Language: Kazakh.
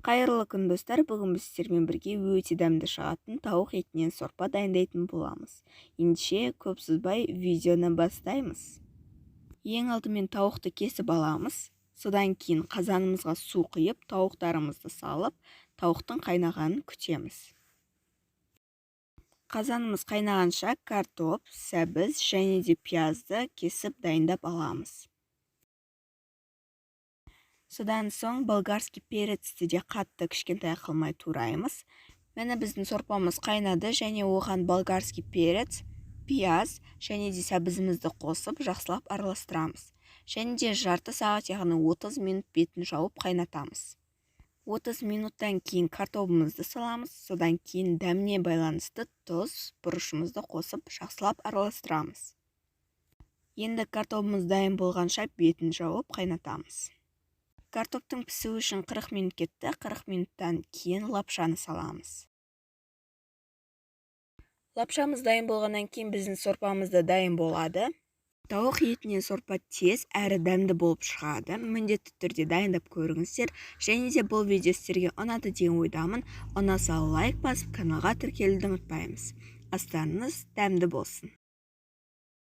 Қайырлы күн достар, бүгін біз сіздермен бірге өте дәмді шығатын тауық етінен сорпа дайындайтын боламыз. Ендеше көп созбай видеоны бастаймыз. Ең алдымен тауықты кесіп аламыз. Содан кейін қазанымызға су құйып, тауықтарымызды салып, тауықтың қайнағанын күтеміз. Қазанымыз қайнағанша картоп, сәбіз және де пиязды кесіп дайындап аламыз. Содан соң болгарский перецті де қатты кішкентай қылмай тураймыз. Мені біздің сорпамыз қайнады және оған болгарский перец, пияз және де сәбізімізді қосып жақсылап араластырамыз. Және де жарты сағат, яғни 30 минут бетін жауып қайнатамыз. 30 минуттан кейін картопымызды саламыз. Содан кейін дәміне байланысты тұз, бұрышымызды қосып жақсылап араластырамыз. Енді картопымыз дайын болғанша бетін жауып қайнатамыз. Картоптың пісуі үшін 40 минут кетті. 40 минуттан кейін лапшаны саламыз. Лапшамыз дайын болғаннан кейін біздің сорпамыз да дайын болады. Тауық етінен сорпа тез әрі дәмді болып шығады. Міндетті түрде дайындап көріңіздер. Және де бұл видео сіздерге ұнады деген ойдамын. Ұнаса лайк басып, каналға тіркелуді ұмытпаймыз. Астарыңыз дәмді болсын.